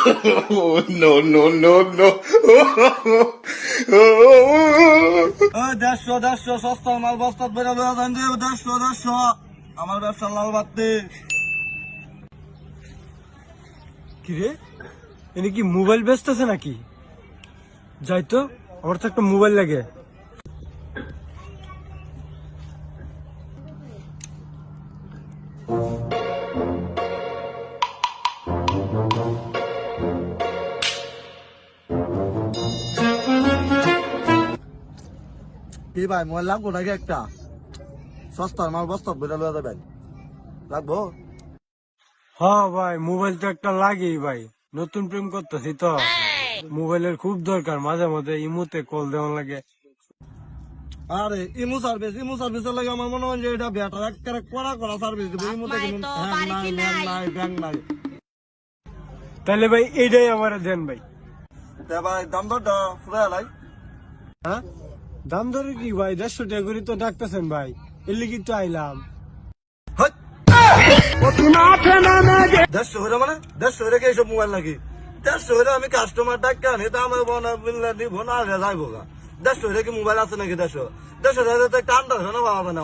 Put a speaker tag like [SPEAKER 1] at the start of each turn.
[SPEAKER 1] Oh, no, no, no, no.
[SPEAKER 2] 150 সস্তার মাল বস্তাত বেড়া বেড়া দেন যে 150 আমার ব্যবসা লাল বাত্তি।
[SPEAKER 3] কিরে এনে কি মোবাইল বেচতেছে নাকি? যাই তো, আমার তো একটা মোবাইল লাগে।
[SPEAKER 2] কি ভাই মোবাইল লাগবো নাকি একটা? সস্তার মাল বস্তাত বেড়া বেড়া দেবেন, লাগবো?
[SPEAKER 3] হ্যাঁ ভাই, মোবাইল তো একটা লাগেই ভাই, নতুন প্রেম করতেছি তো মোবাইলের খুব দরকার। মাঝে মাঝে ইমুতে কল দেওয়া লাগে।
[SPEAKER 2] আরে ইমু সার্ভিসের লাগে আমার মনে হয় যে এটা বেটার একেবারে কড়া সার্ভিস দেবে। ইমুতে কিন্তু হ্যাং নাই ম্যাং নাই ব্যাং নাই।
[SPEAKER 3] তাহলে ভাই এইটাই আমার দেন ভাই।
[SPEAKER 2] তা ভাই দাম দরটা ফুরাই লাই।
[SPEAKER 3] হ্যাঁ, দাম ধরে কি ভাই? 150 টাকা করে তো ডাকতেছেন ভাই, এর লিগে তো আইলাম।
[SPEAKER 2] 150 হইলে মানে 150 হইলে কি এইসব মোবাইল নাকি? 150 হইলে আমি কাস্টমার ডাক্তার আনি তা আমার বনা বিল্লা দিব না আগে যাইবো গা। 150 হইলে কি মোবাইল আছে নাকি? 150 হইলে তো একটা আন্দাজ হয় না বাবা না।